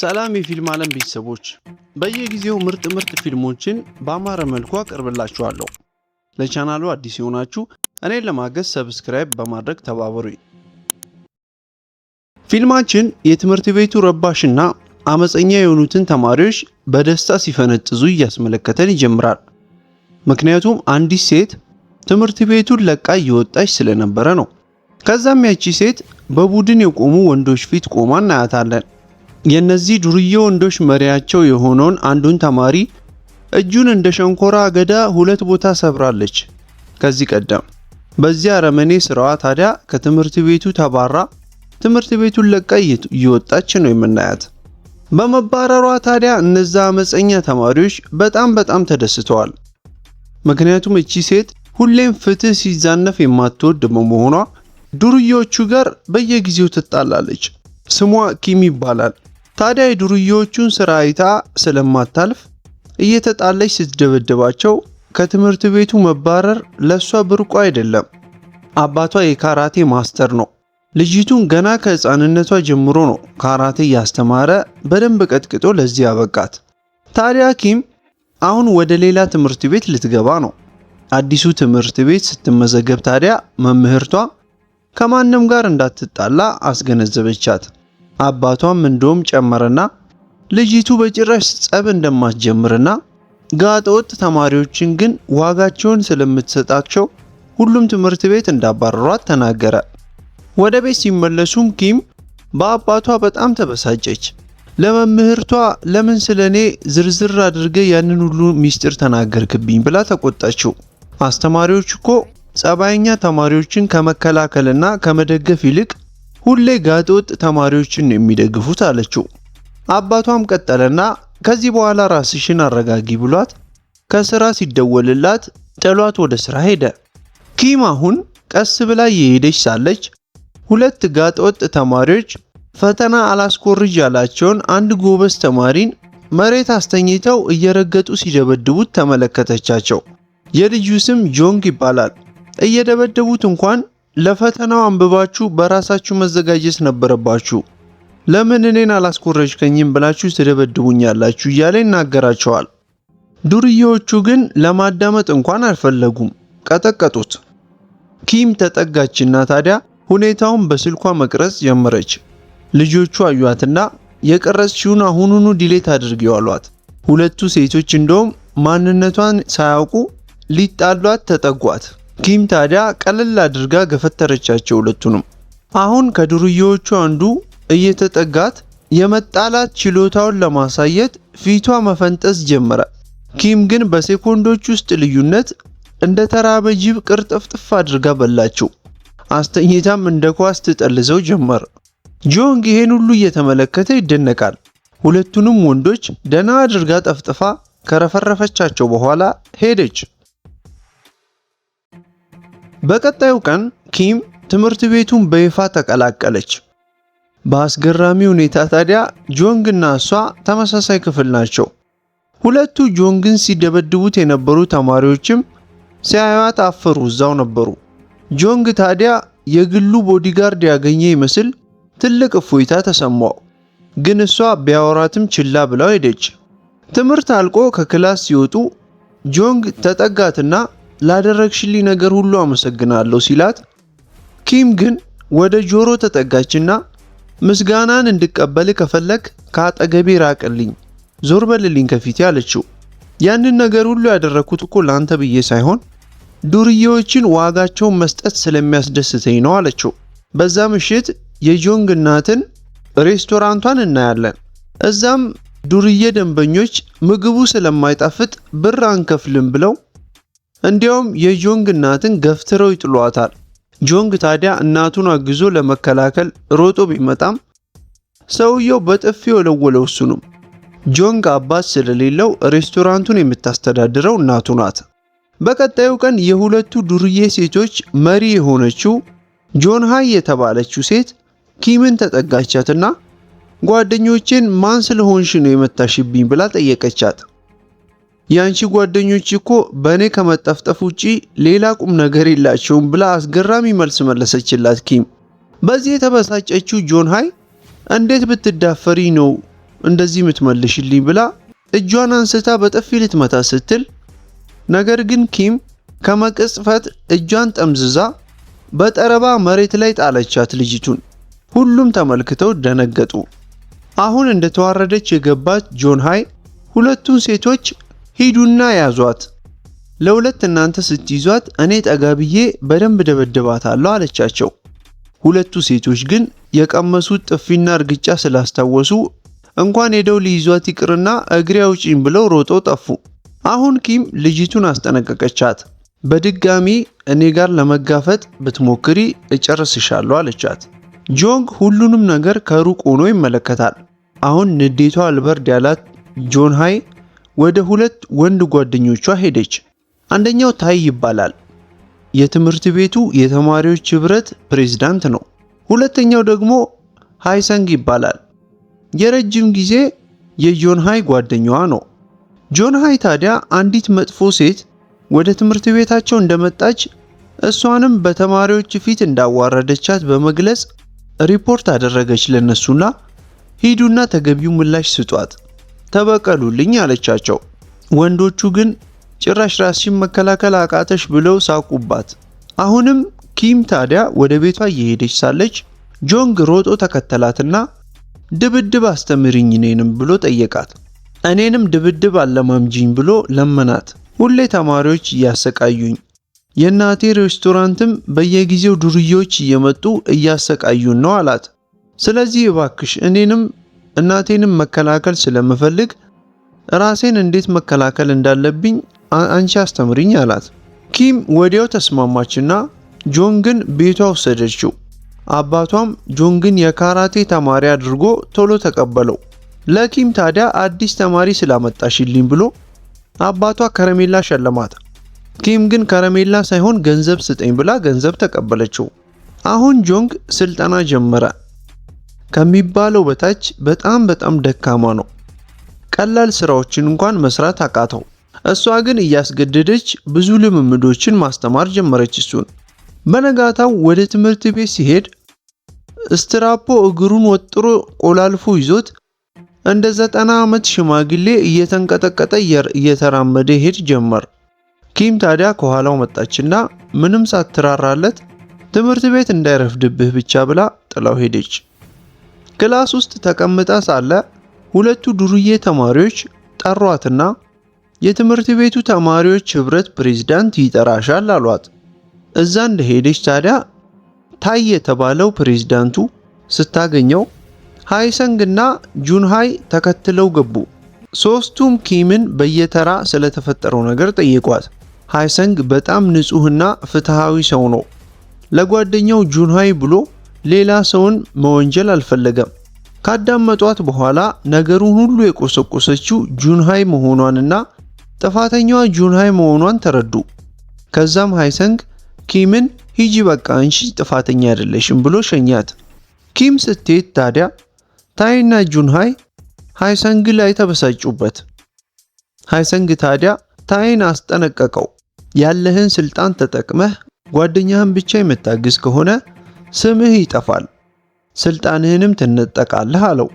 ሰላም የፊልም ዓለም ቤተሰቦች፣ በየጊዜው ምርጥ ፊልሞችን በአማረ መልኩ አቀርብላችኋለሁ። ለቻናሉ አዲስ የሆናችሁ እኔን ለማገዝ ሰብስክራይብ በማድረግ ተባበሩኝ። ፊልማችን የትምህርት ቤቱ ረባሽና አመፀኛ የሆኑትን ተማሪዎች በደስታ ሲፈነጥዙ እያስመለከተን ይጀምራል። ምክንያቱም አንዲት ሴት ትምህርት ቤቱን ለቃ እየወጣች ስለነበረ ነው። ከዛም ያቺ ሴት በቡድን የቆሙ ወንዶች ፊት ቆማ እናያታለን። የነዚህ ዱርዬ ወንዶች መሪያቸው የሆነውን አንዱን ተማሪ እጁን እንደ ሸንኮራ አገዳ ሁለት ቦታ ሰብራለች። ከዚህ ቀደም በዚያ አረመኔ ስራዋ ታዲያ ከትምህርት ቤቱ ተባራ ትምህርት ቤቱን ለቃ እየወጣች ነው የምናያት። በመባረሯ ታዲያ እነዛ አመፀኛ ተማሪዎች በጣም ተደስተዋል። ምክንያቱም እቺ ሴት ሁሌም ፍትህ ሲዛነፍ የማትወድ በመሆኗ ዱርዬዎቹ ጋር በየጊዜው ትጣላለች። ስሟ ኪም ይባላል። ታዲያ የዱርዬዎቹን ስራ አይታ ስለማታልፍ እየተጣለች ስትደበደባቸው ከትምህርት ቤቱ መባረር ለሷ ብርቁ አይደለም። አባቷ የካራቴ ማስተር ነው። ልጅቱን ገና ከህፃንነቷ ጀምሮ ነው ካራቴ ያስተማረ በደንብ ቀጥቅጦ ለዚህ ያበቃት። ታዲያ ኪም አሁን ወደ ሌላ ትምህርት ቤት ልትገባ ነው። አዲሱ ትምህርት ቤት ስትመዘገብ ታዲያ መምህርቷ ከማንም ጋር እንዳትጣላ አስገነዘበቻት። አባቷም እንደውም ጨመረና ልጅቱ በጭራሽ ጸብ እንደማትጀምርና ጋጠወጥ ተማሪዎችን ግን ዋጋቸውን ስለምትሰጣቸው ሁሉም ትምህርት ቤት እንዳባረሯት ተናገረ። ወደ ቤት ሲመለሱም ኪም በአባቷ በጣም ተበሳጨች። ለመምህርቷ ለምን ስለኔ ዝርዝር አድርገ ያንን ሁሉ ሚስጥር ተናገርክብኝ ብላ ተቆጣችው። አስተማሪዎች እኮ ጸባይኛ ተማሪዎችን ከመከላከልና ከመደገፍ ይልቅ ሁሌ ጋጠወጥ ተማሪዎችን የሚደግፉት አለችው። አባቷም ቀጠለና ከዚህ በኋላ ራስሽን አረጋጊ ብሏት ከስራ ሲደወልላት ጥሏት ወደ ስራ ሄደ። ኪም አሁን ቀስ ብላ እየሄደች ሳለች ሁለት ጋጠወጥ ተማሪዎች ፈተና አላስኮርጅ ያላቸውን አንድ ጎበዝ ተማሪን መሬት አስተኝተው እየረገጡ ሲደበድቡት ተመለከተቻቸው። የልጁ ስም ጆንግ ይባላል። እየደበደቡት እንኳን ለፈተናው አንብባችሁ በራሳችሁ መዘጋጀት ነበረባችሁ፣ ለምን እኔን አላስኮረጅከኝም ብላችሁ ትደበድቡኛላችሁ እያለ ይናገራቸዋል። ዱርዬዎቹ ግን ለማዳመጥ እንኳን አልፈለጉም፣ ቀጠቀጡት። ኪም ተጠጋችና ታዲያ ሁኔታውን በስልኳ መቅረጽ ጀመረች። ልጆቹ አዩአትና የቀረጽሽውን አሁኑኑ ዲሌት አድርጊው አሏት። ሁለቱ ሴቶች እንደውም ማንነቷን ሳያውቁ ሊጣሏት ተጠጓት። ኪም ታዲያ ቀለል አድርጋ ገፈተረቻቸው ሁለቱንም። አሁን ከዱርዬዎቹ አንዱ እየተጠጋት የመጣላት ችሎታውን ለማሳየት ፊቷ መፈንጠስ ጀመረ። ኪም ግን በሴኮንዶች ውስጥ ልዩነት እንደ ተራበ ጅብ ቅርጥፍጥፍ አድርጋ በላችው። አስተኝታም እንደ ኳስ ትጠልዘው ጀመር። ጆንግ ይሄን ሁሉ እየተመለከተ ይደነቃል። ሁለቱንም ወንዶች ደና አድርጋ ጠፍጥፋ ከረፈረፈቻቸው በኋላ ሄደች። በቀጣዩ ቀን ኪም ትምህርት ቤቱን በይፋ ተቀላቀለች። በአስገራሚ ሁኔታ ታዲያ ጆንግ እና እሷ ተመሳሳይ ክፍል ናቸው። ሁለቱ ጆንግን ሲደበድቡት የነበሩ ተማሪዎችም ሲያዩት አፈሩ፣ እዛው ነበሩ። ጆንግ ታዲያ የግሉ ቦዲጋርድ ያገኘ ይመስል ትልቅ እፎይታ ተሰማው። ግን እሷ ቢያወራትም ችላ ብለው ሄደች። ትምህርት አልቆ ከክላስ ሲወጡ ጆንግ ተጠጋትና ላደረግሽልኝ ነገር ሁሉ አመሰግናለሁ ሲላት፣ ኪም ግን ወደ ጆሮ ተጠጋችና ምስጋናን እንድቀበል ከፈለክ ከአጠገቤ ራቅልኝ፣ ዞር በልልኝ ከፊቴ አለችው። ያንን ነገር ሁሉ ያደረኩት እኮ ላንተ ብዬ ሳይሆን ዱርዬዎችን ዋጋቸውን መስጠት ስለሚያስደስተኝ ነው አለችው። በዛ ምሽት የጆንግ እናትን ሬስቶራንቷን እናያለን። እዛም ዱርዬ ደንበኞች ምግቡ ስለማይጣፍጥ ብር አንከፍልም ብለው እንዲያውም የጆንግ እናትን ገፍትረው ይጥሏታል። ጆንግ ታዲያ እናቱን አግዞ ለመከላከል ሮጦ ቢመጣም ሰውየው በጥፊ ወለወለው እሱንም። ጆንግ አባት ስለሌለው ሬስቶራንቱን የምታስተዳድረው እናቱ ናት። በቀጣዩ ቀን የሁለቱ ዱርዬ ሴቶች መሪ የሆነችው ጆንሃይ የተባለችው ሴት ኪምን ተጠጋቻትና ጓደኞቼን ማን ስለሆንሽ ነው የመታሽብኝ ብላ ጠየቀቻት። ያንቺ ጓደኞች እኮ በእኔ ከመጠፍጠፍ ውጪ ሌላ ቁም ነገር የላቸውም ብላ አስገራሚ መልስ መለሰችላት ኪም። በዚህ የተበሳጨችው ጆንሃይ እንዴት ብትዳፈሪ ነው እንደዚህ የምትመልሽልኝ ብላ እጇን አንስታ በጥፊ ልትመታ ስትል፣ ነገር ግን ኪም ከመቅጽፈት እጇን ጠምዝዛ በጠረባ መሬት ላይ ጣለቻት ልጅቱን። ሁሉም ተመልክተው ደነገጡ። አሁን እንደተዋረደች የገባት ጆንሃይ ሁለቱን ሴቶች ሂዱና ያዟት፣ ለሁለት እናንተ ስትይዟት እኔ ጠጋብዬ በደንብ ደበደባታለሁ አለቻቸው። ሁለቱ ሴቶች ግን የቀመሱት ጥፊና እርግጫ ስላስታወሱ እንኳን ሄደው ሊይዟት ይቅርና እግሬ አውጪኝ ብለው ሮጠው ጠፉ። አሁን ኪም ልጅቱን አስጠነቀቀቻት። በድጋሚ እኔ ጋር ለመጋፈጥ ብትሞክሪ እጨርስሻለሁ አለቻት። ጆንግ ሁሉንም ነገር ከሩቅ ሆኖ ይመለከታል። አሁን ንዴቷ አልበርድ ያላት ጆንሃይ ወደ ሁለት ወንድ ጓደኞቿ ሄደች። አንደኛው ታይ ይባላል። የትምህርት ቤቱ የተማሪዎች ህብረት ፕሬዝዳንት ነው። ሁለተኛው ደግሞ ሃይሰንግ ይባላል። የረጅም ጊዜ የጆንሃይ ጓደኛዋ ነው። ጆንሃይ ታዲያ አንዲት መጥፎ ሴት ወደ ትምህርት ቤታቸው እንደመጣች እሷንም በተማሪዎች ፊት እንዳዋረደቻት በመግለጽ ሪፖርት አደረገች ለነሱና ሂዱና ተገቢው ምላሽ ስጧት፣ ተበቀሉልኝ አለቻቸው። ወንዶቹ ግን ጭራሽ ራስሽን መከላከል አቃተሽ ብለው ሳቁባት። አሁንም ኪም ታዲያ ወደ ቤቷ እየሄደች ሳለች ጆንግ ሮጦ ተከተላትና ድብድብ አስተምሪኝ እኔንም ብሎ ጠየቃት። እኔንም ድብድብ አለማምጂኝ ብሎ ለመናት። ሁሌ ተማሪዎች እያሰቃዩኝ፣ የእናቴ ሬስቶራንትም በየጊዜው ዱርዬዎች እየመጡ እያሰቃዩን ነው አላት። ስለዚህ እባክሽ እኔንም እናቴንም መከላከል ስለምፈልግ ራሴን እንዴት መከላከል እንዳለብኝ አንቺ አስተምሪኝ አላት። ኪም ወዲያው ተስማማችና ጆንግን ቤቷ ወሰደችው። አባቷም ጆንግን የካራቴ ተማሪ አድርጎ ቶሎ ተቀበለው። ለኪም ታዲያ አዲስ ተማሪ ስላመጣሽልኝ ብሎ አባቷ ከረሜላ ሸለማት። ኪም ግን ከረሜላ ሳይሆን ገንዘብ ስጠኝ ብላ ገንዘብ ተቀበለችው። አሁን ጆንግ ስልጠና ጀመረ። ከሚባለው በታች በጣም ደካማ ነው። ቀላል ስራዎችን እንኳን መስራት አቃተው። እሷ ግን እያስገደደች ብዙ ልምምዶችን ማስተማር ጀመረች እሱን። በነጋታው ወደ ትምህርት ቤት ሲሄድ ስትራፖ እግሩን ወጥሮ ቆላልፎ ይዞት እንደ 90 ዓመት ሽማግሌ እየተንቀጠቀጠ እየተራመደ ሄድ ጀመር። ኪም ታዲያ ከኋላው መጣችና ምንም ሳትራራለት ትምህርት ቤት እንዳይረፍድብህ ብቻ ብላ ጥላው ሄደች። ክላስ ውስጥ ተቀምጣ ሳለ ሁለቱ ዱርዬ ተማሪዎች ጠሯትና የትምህርት ቤቱ ተማሪዎች ህብረት ፕሬዝዳንት ይጠራሻል አሏት። እዛ እንደሄደች ታዲያ ታይ የተባለው ፕሬዝዳንቱ ስታገኘው ሃይሰንግና ጁንሃይ ተከትለው ገቡ። ሶስቱም ኪምን በየተራ ስለተፈጠረው ነገር ጠየቋት። ሃይሰንግ በጣም ንጹህና ፍትሃዊ ሰው ነው። ለጓደኛው ጁንሃይ ብሎ ሌላ ሰውን መወንጀል አልፈለገም። ካዳመጧት በኋላ ነገሩን ሁሉ የቆሰቆሰችው ጁንሃይ መሆኗንና ጥፋተኛዋ ጁንሃይ መሆኗን ተረዱ። ከዛም ሃይሰንግ ኪምን ሂጂ በቃ አንቺ ጥፋተኛ አይደለሽም ብሎ ሸኛት። ኪም ስትሄድ ታዲያ ታይና ጁንሃይ ሃይሰንግ ላይ ተበሳጩበት። ሃይሰንግ ታዲያ ታይን አስጠነቀቀው። ያለህን ስልጣን ተጠቅመህ ጓደኛህን ብቻ የምታግዝ ከሆነ ስምህ ይጠፋል፣ ስልጣንህንም ትነጠቃለህ አለው።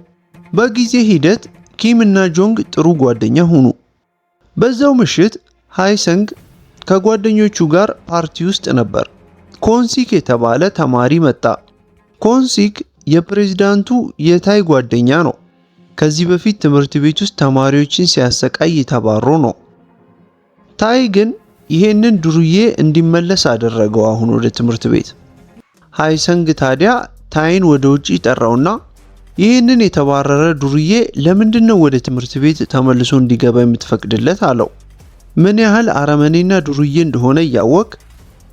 በጊዜ ሂደት ኪም እና ጆንግ ጥሩ ጓደኛ ሆኑ። በዛው ምሽት ሃይሰንግ ከጓደኞቹ ጋር ፓርቲ ውስጥ ነበር። ኮንሲክ የተባለ ተማሪ መጣ። ኮንሲክ የፕሬዝዳንቱ የታይ ጓደኛ ነው። ከዚህ በፊት ትምህርት ቤት ውስጥ ተማሪዎችን ሲያሰቃይ ተባሮ ነው። ታይ ግን ይሄንን ዱርዬ እንዲመለስ አደረገው አሁን ወደ ትምህርት ቤት። ሃይሰንግ ታዲያ ታይን ወደ ውጪ ጠራውና ይህንን የተባረረ ዱርዬ ለምንድነው ወደ ትምህርት ቤት ተመልሶ እንዲገባ የምትፈቅድለት አለው። ምን ያህል አረመኔና ዱርዬ እንደሆነ እያወቅ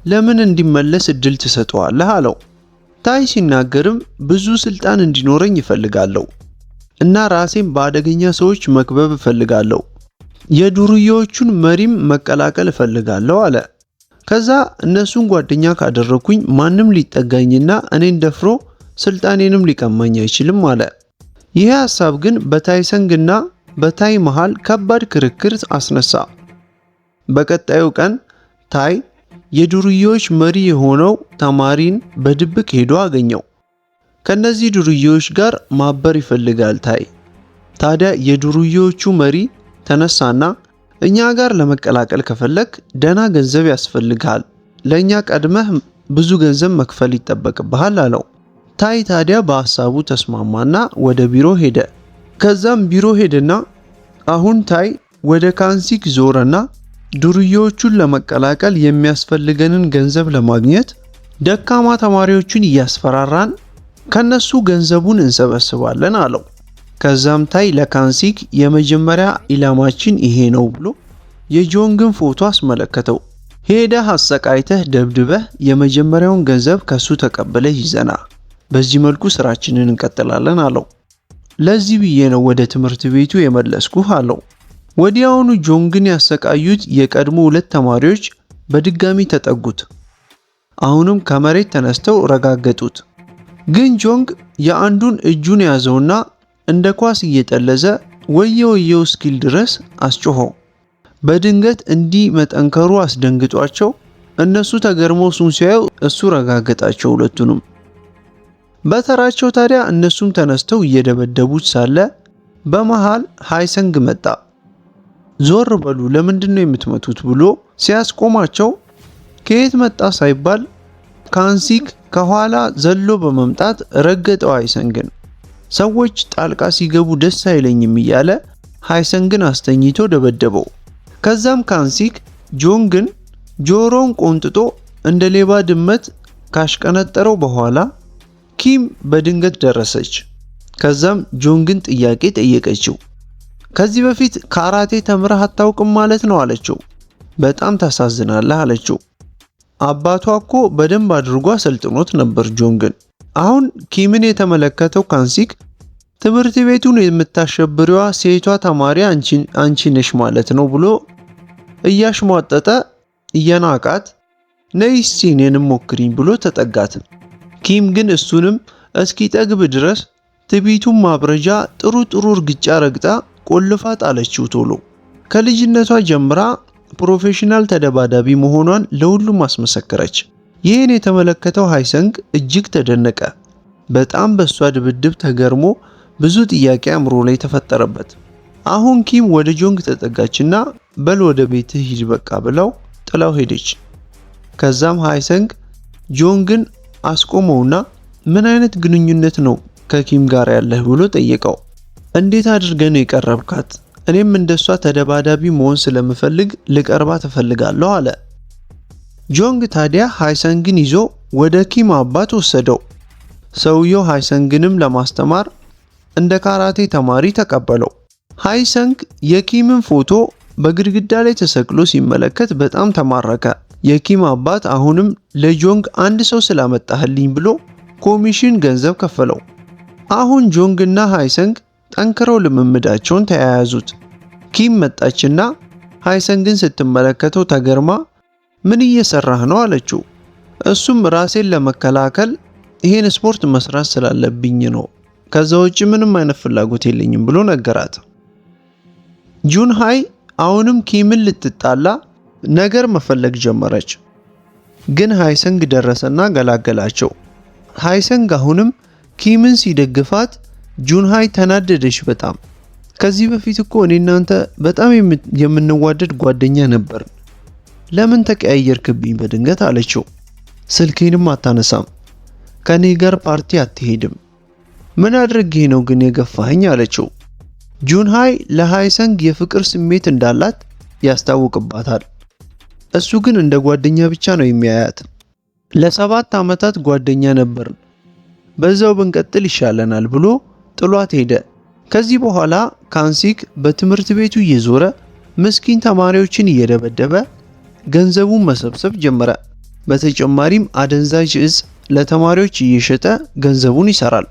ለምን እንዲመለስ እድል ትሰጠዋለህ አለው። ታይ ሲናገርም ብዙ ስልጣን እንዲኖረኝ ይፈልጋለሁ እና ራሴን በአደገኛ ሰዎች መክበብ እፈልጋለሁ፣ የዱርዬዎቹን መሪም መቀላቀል እፈልጋለሁ አለ። ከዛ እነሱን ጓደኛ ካደረኩኝ ማንም ሊጠጋኝና እኔን ደፍሮ ስልጣኔንም ሊቀማኝ አይችልም አለ። ይህ ሐሳብ ግን በታይሰንግና በታይ መሃል ከባድ ክርክር አስነሳ። በቀጣዩ ቀን ታይ የዱርዬዎች መሪ የሆነው ተማሪን በድብቅ ሄዶ አገኘው። ከነዚህ ዱርዬዎች ጋር ማበር ይፈልጋል ታይ። ታዲያ የዱርዬዎቹ መሪ ተነሳና እኛ ጋር ለመቀላቀል ከፈለክ ደህና ገንዘብ ያስፈልጋል፣ ለኛ ቀድመህ ብዙ ገንዘብ መክፈል ይጠበቅብሃል አለው። ታይ ታዲያ በሐሳቡ ተስማማና ወደ ቢሮ ሄደ። ከዛም ቢሮ ሄደና አሁን ታይ ወደ ካንሲክ ዞረና ዱርዬዎቹን ለመቀላቀል የሚያስፈልገንን ገንዘብ ለማግኘት ደካማ ተማሪዎችን እያስፈራራን ከነሱ ገንዘቡን እንሰበስባለን አለው። ከዛም ታይ ለካንሲክ የመጀመሪያ ኢላማችን ይሄ ነው ብሎ የጆንግን ፎቶ አስመለከተው። ሄደህ አሰቃይተህ ደብድበህ የመጀመሪያውን ገንዘብ ከሱ ተቀበለህ ይዘና፣ በዚህ መልኩ ስራችንን እንቀጥላለን አለው። ለዚህ ብዬ ነው ወደ ትምህርት ቤቱ የመለስኩህ አለው። ወዲያውኑ ጆንግን ያሰቃዩት የቀድሞ 2 ተማሪዎች በድጋሚ ተጠጉት። አሁንም ከመሬት ተነስተው ረጋገጡት። ግን ጆንግ የአንዱን እጁን ያዘውና እንደ ኳስ እየጠለዘ ወየው እስኪል ድረስ አስጮኸው። በድንገት እንዲህ መጠንከሩ አስደንግጧቸው እነሱ ተገርመው እሱን ሲያዩ እሱ ረጋገጣቸው ሁለቱንም። በተራቸው ታዲያ እነሱም ተነስተው እየደበደቡት ሳለ በመሃል ሃይሰንግ መጣ። ዞር በሉ ለምንድነው የምትመቱት ብሎ ሲያስቆማቸው ከየት መጣ ሳይባል ካንሲክ ከኋላ ዘሎ በመምጣት ረገጠው ሃይሰንግን። ሰዎች ጣልቃ ሲገቡ ደስ አይለኝም እያለ ሃይሰንግን አስተኝቶ ደበደበው። ከዛም ካንሲክ ጆንግን ጆሮውን ቆንጥጦ እንደ ሌባ ድመት ካሽቀነጠረው በኋላ ኪም በድንገት ደረሰች። ከዛም ጆንግን ጥያቄ ጠየቀችው። ከዚህ በፊት ካራቴ ተምረህ አታውቅም ማለት ነው አለችው። በጣም ታሳዝናለህ አለችው። አባቷ እኮ በደንብ አድርጎ አሰልጥኖት ነበር ጆንግን። አሁን ኪምን የተመለከተው ካንሲክ ትምህርት ቤቱን የምታሸብሪዋ ሴቷ ተማሪ አንቺ ነሽ ማለት ነው ብሎ እያሽሟጠጠ እየናቃት ነይ እስቲ እኔንም ሞክሪኝ ብሎ ተጠጋት። ኪም ግን እሱንም እስኪጠግብ ድረስ ትቢቱን ማብረጃ ጥሩ እርግጫ ረግጣ ቆልፋ ጣለችው ቶሎ። ከልጅነቷ ጀምራ ፕሮፌሽናል ተደባዳቢ መሆኗን ለሁሉም አስመሰከረች። ይህን የተመለከተው ሃይሰንግ እጅግ ተደነቀ። በጣም በሷ ድብድብ ተገርሞ ብዙ ጥያቄ አእምሮ ላይ ተፈጠረበት። አሁን ኪም ወደ ጆንግ ተጠጋችና በል ወደ ቤትህ ሂድ በቃ ብለው ጥላው ሄደች። ከዛም ሃይሰንግ ጆንግን አስቆመውና ምን አይነት ግንኙነት ነው ከኪም ጋር ያለህ ብሎ ጠየቀው። እንዴት አድርገህ ነው የቀረብካት? እኔም እንደሷ ተደባዳቢ መሆን ስለምፈልግ ልቀርባት እፈልጋለሁ አለ። ጆንግ ታዲያ ሃይሰንግን ይዞ ወደ ኪም አባት ወሰደው። ሰውየው ሃይሰንግንም ለማስተማር እንደ ካራቴ ተማሪ ተቀበለው። ሃይሰንግ የኪምን ፎቶ በግድግዳ ላይ ተሰቅሎ ሲመለከት በጣም ተማረከ። የኪም አባት አሁንም ለጆንግ አንድ ሰው ስላመጣህልኝ ብሎ ኮሚሽን ገንዘብ ከፈለው። አሁን ጆንግ እና ሃይሰንግ ጠንክረው ልምምዳቸውን ተያያዙት። ኪም መጣችና ሃይሰንግን ስትመለከተው ተገርማ ምን እየሰራህ ነው አለችው። እሱም ራሴን ለመከላከል ይሄን ስፖርት መስራት ስላለብኝ ነው፣ ከዛ ውጪ ምንም አይነት ፍላጎት የለኝም ብሎ ነገራት። ጁንሃይ አሁንም ኪምን ልትጣላ ነገር መፈለግ ጀመረች። ግን ሃይሰንግ ደረሰና ገላገላቸው። ሃይሰንግ አሁንም ኪምን ሲደግፋት ጁንሃይ ተናደደች በጣም። ከዚህ በፊት እኮ እኔ እናንተ በጣም የምንዋደድ ጓደኛ ነበር፣ ለምን ተቀያየርክብኝ በድንገት አለችው። ስልኬንም አታነሳም፣ ከኔ ጋር ፓርቲ አትሄድም፣ ምን አድርጌ ነው ግን የገፋኸኝ አለችው። ጁንሃይ ለሃይሰንግ የፍቅር ስሜት እንዳላት ያስታውቅባታል። እሱ ግን እንደ ጓደኛ ብቻ ነው የሚያያት። ለ7 ዓመታት ጓደኛ ነበርን፣ በዛው ብንቀጥል ይሻለናል ብሎ ጥሏት ሄደ። ከዚህ በኋላ ካንሲክ በትምህርት ቤቱ እየዞረ ምስኪን ተማሪዎችን እየደበደበ ገንዘቡን መሰብሰብ ጀመረ። በተጨማሪም አደንዛዥ እጽ ለተማሪዎች እየሸጠ ገንዘቡን ይሰራል።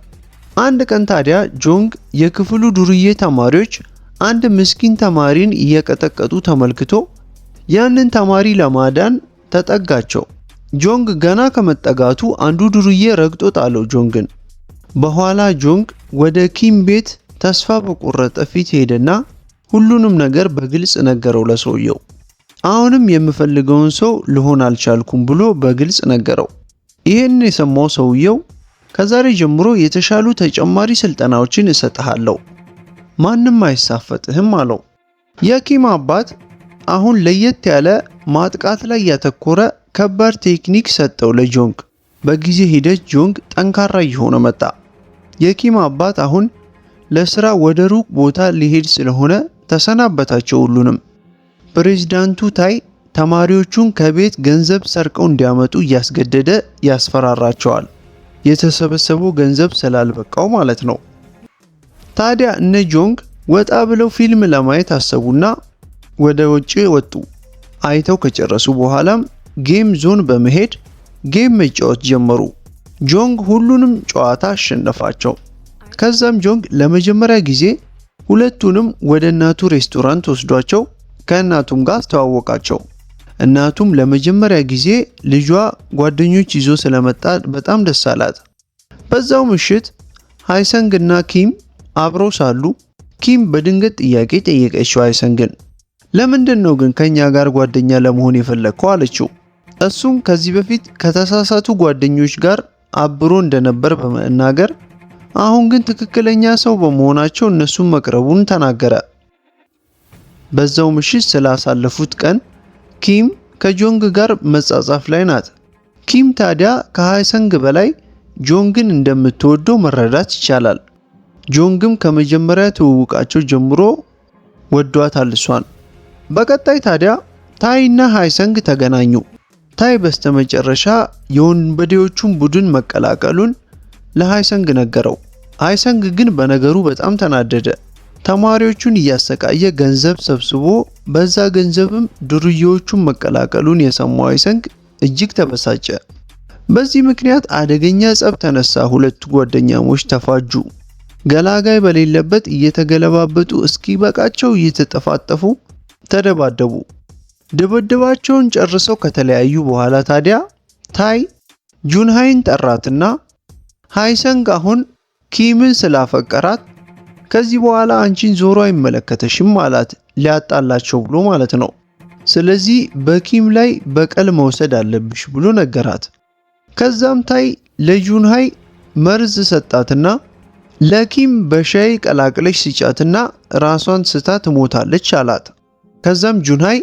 አንድ ቀን ታዲያ ጆንግ የክፍሉ ዱርዬ ተማሪዎች አንድ ምስኪን ተማሪን እየቀጠቀጡ ተመልክቶ ያንን ተማሪ ለማዳን ተጠጋቸው። ጆንግ ገና ከመጠጋቱ አንዱ ዱርዬ ረግጦ ጣለው ጆንግን። በኋላ ጆንግ ወደ ኪም ቤት ተስፋ በቆረጠ ፊት ሄደና ሁሉንም ነገር በግልጽ ነገረው ለሰውየው። አሁንም የምፈልገውን ሰው ልሆን አልቻልኩም ብሎ በግልጽ ነገረው። ይሄን የሰማው ሰውየው ከዛሬ ጀምሮ የተሻሉ ተጨማሪ ስልጠናዎችን እሰጥሃለሁ፣ ማንም አይሳፈጥህም አለው። የኪም አባት አሁን ለየት ያለ ማጥቃት ላይ ያተኮረ ከባድ ቴክኒክ ሰጠው ለጆንግ። በጊዜ ሂደት ጆንግ ጠንካራ እየሆነ መጣ። የኪም አባት አሁን ለስራ ወደ ሩቅ ቦታ ሊሄድ ስለሆነ ተሰናበታቸው ሁሉንም። ፕሬዝዳንቱ ታይ ተማሪዎቹን ከቤት ገንዘብ ሰርቀው እንዲያመጡ እያስገደደ ያስፈራራቸዋል። የተሰበሰበው ገንዘብ ስላልበቃው ማለት ነው። ታዲያ እነ ጆንግ ወጣ ብለው ፊልም ለማየት አሰቡና ወደ ውጪ ወጡ። አይተው ከጨረሱ በኋላም ጌም ዞን በመሄድ ጌም መጫወት ጀመሩ። ጆንግ ሁሉንም ጨዋታ አሸነፋቸው። ከዛም ጆንግ ለመጀመሪያ ጊዜ ሁለቱንም ወደ እናቱ ሬስቶራንት ወስዷቸው ከእናቱም ጋር አስተዋወቃቸው። እናቱም ለመጀመሪያ ጊዜ ልጇ ጓደኞች ይዞ ስለመጣ በጣም ደስ አላት። በዛው ምሽት ሃይሰንግ እና ኪም አብረው ሳሉ ኪም በድንገት ጥያቄ ጠየቀችው ሃይሰንግን። ለምንድን ነው ግን ከኛ ጋር ጓደኛ ለመሆን የፈለግከው አለችው። እሱም ከዚህ በፊት ከተሳሳቱ ጓደኞች ጋር አብሮ እንደነበር በመናገር አሁን ግን ትክክለኛ ሰው በመሆናቸው እነሱን መቅረቡን ተናገረ። በዛው ምሽት ስላሳለፉት ቀን ኪም ከጆንግ ጋር መጻጻፍ ላይ ናት። ኪም ታዲያ ከሃይሰንግ በላይ ጆንግን እንደምትወደው መረዳት ይቻላል። ጆንግም ከመጀመሪያ ትውውቃቸው ጀምሮ ወዷታል እሷን። በቀጣይ ታዲያ ታይ እና ሃይሰንግ ተገናኙ። ታይ በስተመጨረሻ የወንበዴዎቹን ቡድን መቀላቀሉን ለሃይሰንግ ነገረው። ሃይሰንግ ግን በነገሩ በጣም ተናደደ። ተማሪዎቹን እያሰቃየ ገንዘብ ሰብስቦ በዛ ገንዘብም ዱርዬዎቹን መቀላቀሉን የሰማው ሃይሰንግ እጅግ ተበሳጨ። በዚህ ምክንያት አደገኛ ጸብ ተነሳ። ሁለቱ ጓደኛሞች ተፋጁ። ገላጋይ በሌለበት እየተገለባበጡ እስኪበቃቸው እየተጠፋጠፉ ተደባደቡ። ድብድባቸውን ጨርሰው ከተለያዩ በኋላ ታዲያ ታይ ጁንሃይን ጠራትና ሃይሰንግ አሁን ኪምን ስላፈቀራት ከዚህ በኋላ አንቺን ዞሮ አይመለከተሽም አላት። ሊያጣላቸው ብሎ ማለት ነው። ስለዚህ በኪም ላይ በቀል መውሰድ አለብሽ ብሎ ነገራት። ከዛም ታይ ለጁንሃይ መርዝ ሰጣትና ለኪም በሻይ ቀላቅለሽ ስጫትና ራሷን ስታ ትሞታለች አላት። ከዛም ጁንሃይ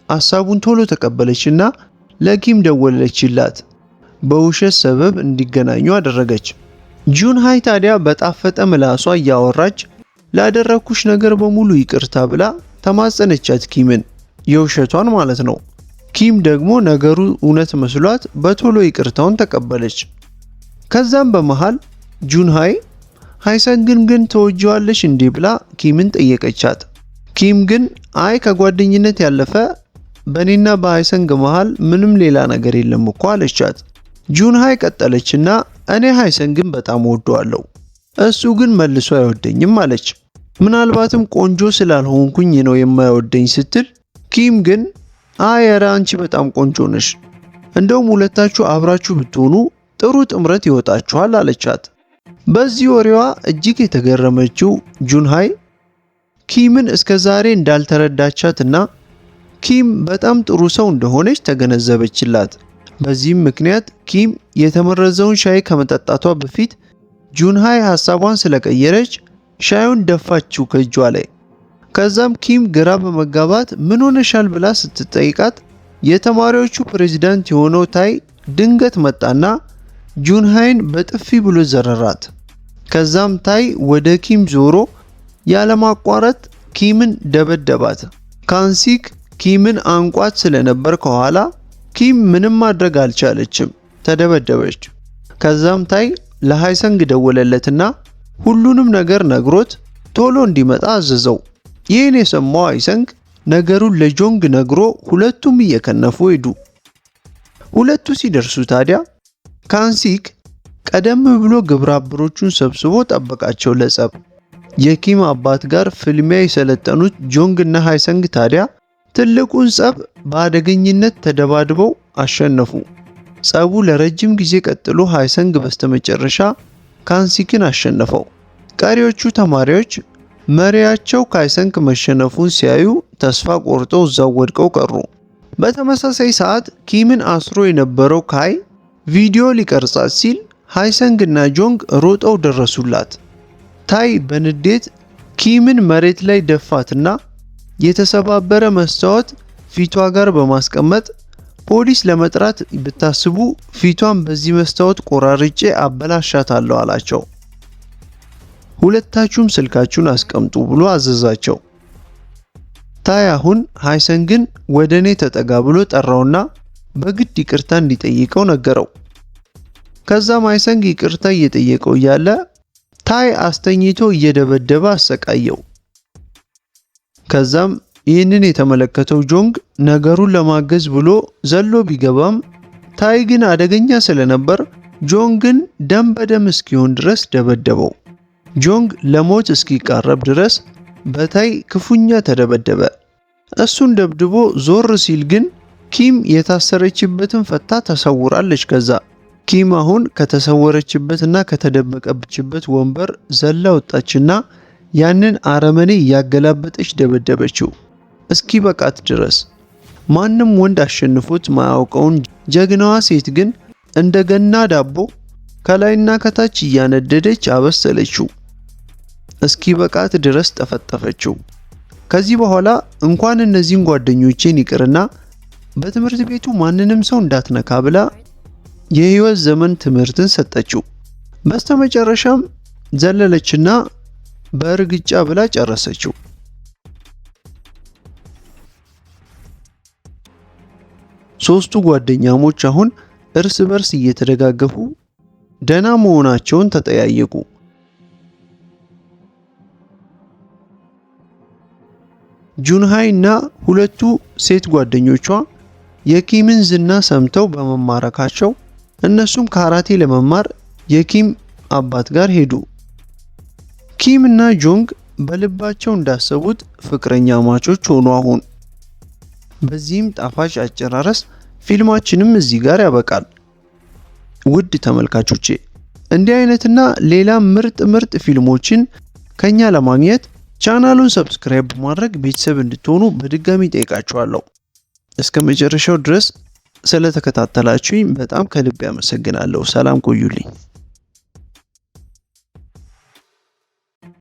ሐሳቡን ቶሎ ተቀበለችና ለኪም ደወለችላት። በውሸት ሰበብ እንዲገናኙ አደረገች። ጁንሃይ ታዲያ በጣፈጠ ምላሷ እያወራች ላደረኩሽ ነገር በሙሉ ይቅርታ ብላ ተማጸነቻት ኪምን፣ የውሸቷን ማለት ነው። ኪም ደግሞ ነገሩ እውነት መስሏት በቶሎ ይቅርታውን ተቀበለች። ከዛም በመሃል ጁንሃይ ሃይሰንግን ግን ተወጂዋለሽ እንዴ ብላ ኪምን ጠየቀቻት። ኪም ግን አይ ከጓደኝነት ያለፈ በኔና በሃይሰንግ መሃል ምንም ሌላ ነገር የለም እኮ አለቻት። ጁንሃይ ቀጠለችና እኔ ሃይሰንግን በጣም ወደዋለሁ፣ እሱ ግን መልሶ አይወደኝም አለች። ምናልባትም ቆንጆ ስላልሆንኩኝ ነው የማይወደኝ ስትል ኪም ግን አይ ኧረ አንቺ በጣም ቆንጆ ነሽ፣ እንደውም ሁለታችሁ አብራችሁ ብትሆኑ ጥሩ ጥምረት ይወጣችኋል አለቻት። በዚህ ወሬዋ እጅግ የተገረመችው ጁንሃይ ኪምን እስከዛሬ እንዳልተረዳቻትና ኪም በጣም ጥሩ ሰው እንደሆነች ተገነዘበችላት። በዚህም ምክንያት ኪም የተመረዘውን ሻይ ከመጠጣቷ በፊት ጁንሃይ ሐሳቧን ስለቀየረች ሻዩን ደፋችው ከእጇ ላይ። ከዛም ኪም ግራ በመጋባት ምን ሆነሻል ብላ ስትጠይቃት የተማሪዎቹ ፕሬዝዳንት የሆነው ታይ ድንገት መጣና ጁንሃይን በጥፊ ብሎ ዘረራት። ከዛም ታይ ወደ ኪም ዞሮ ያለማቋረጥ ኪምን ደበደባት። ካንሲክ ኪምን አንቋት ስለነበር ከኋላ ኪም ምንም ማድረግ አልቻለችም፣ ተደበደበች። ከዛም ታይ ለሃይሰንግ ደወለለትና ሁሉንም ነገር ነግሮት ቶሎ እንዲመጣ አዘዘው። ይህን የሰማው ሃይሰንግ ነገሩን ለጆንግ ነግሮ ሁለቱም እየከነፉ ሄዱ። ሁለቱ ሲደርሱ ታዲያ ካንሲክ ቀደም ብሎ ግብረ አበሮቹን ሰብስቦ ጠበቃቸው ለጸብ። የኪም አባት ጋር ፍልሚያ የሰለጠኑት ጆንግ እና ሃይሰንግ ታዲያ ትልቁን ጸብ በአደገኝነት ተደባድበው አሸነፉ። ጸቡ ለረጅም ጊዜ ቀጥሎ ሃይሰንግ በስተመጨረሻ ካንሲክን አሸነፈው። ቀሪዎቹ ተማሪዎች መሪያቸው ሃይሰንግ መሸነፉን ሲያዩ ተስፋ ቆርጠው እዛው ወድቀው ቀሩ። በተመሳሳይ ሰዓት ኪምን አስሮ የነበረው ካይ ቪዲዮ ሊቀርጻት ሲል ሃይሰንግ እና ጆንግ ሮጠው ደረሱላት። ታይ በንዴት ኪምን መሬት ላይ ደፋትና የተሰባበረ መስታወት ፊቷ ጋር በማስቀመጥ ፖሊስ ለመጥራት ብታስቡ ፊቷን በዚህ መስታወት ቆራርጬ አበላሻታለሁ አላቸው። ሁለታችሁም ስልካችሁን አስቀምጡ ብሎ አዘዛቸው። ታይ አሁን ሃይሰንግን ወደኔ ተጠጋ ብሎ ጠራውና በግድ ይቅርታ እንዲጠይቀው ነገረው። ከዛም ሃይሰንግ ይቅርታ እየጠየቀው እያለ ታይ አስተኝቶ እየደበደበ አሰቃየው። ከዛም ይህንን የተመለከተው ጆንግ ነገሩን ለማገዝ ብሎ ዘሎ ቢገባም ታይ ግን አደገኛ ስለነበር ጆንግን ደም በደም እስኪሆን ድረስ ደበደበው። ጆንግ ለሞት እስኪቃረብ ድረስ በታይ ክፉኛ ተደበደበ። እሱን ደብድቦ ዞር ሲል ግን ኪም የታሰረችበትን ፈታ ተሰውራለች። ከዛ ኪም አሁን ከተሰወረችበትና ከተደበቀችበት ወንበር ዘላ ወጣችና ያንን አረመኔ ያገላበጠች ደበደበችው እስኪ በቃት ድረስ። ማንም ወንድ አሸንፎት ማያውቀውን ጀግናዋ ሴት ግን እንደገና ዳቦ ከላይና ከታች እያነደደች አበሰለችው እስኪ በቃት ድረስ ጠፈጠፈችው። ከዚህ በኋላ እንኳን እነዚህን ጓደኞቼን ይቅርና በትምህርት ቤቱ ማንንም ሰው እንዳትነካ ብላ የህይወት ዘመን ትምህርትን ሰጠችው። በስተመጨረሻም ዘለለችና በእርግጫ ብላ ጨረሰችው። ሶስቱ ጓደኛሞች አሁን እርስ በርስ እየተደጋገፉ ደህና መሆናቸውን ተጠያየቁ። ጁንሃይ እና ሁለቱ ሴት ጓደኞቿ የኪምን ዝና ሰምተው በመማረካቸው እነሱም ካራቴ ለመማር የኪም አባት ጋር ሄዱ። ኪም እና ጆንግ በልባቸው እንዳሰቡት ፍቅረኛ ማቾች ሆኑ አሁን። በዚህም ጣፋጭ አጨራረስ ፊልማችንም እዚህ ጋር ያበቃል። ውድ ተመልካቾቼ እንዲህ አይነትና ሌላ ምርጥ ፊልሞችን ከኛ ለማግኘት ቻናሉን ሰብስክራይብ በማድረግ ቤተሰብ እንድትሆኑ በድጋሚ ጠይቃችኋለሁ። እስከ መጨረሻው ድረስ ስለተከታተላችሁኝ በጣም ከልብ ያመሰግናለሁ። ሰላም ቆዩልኝ።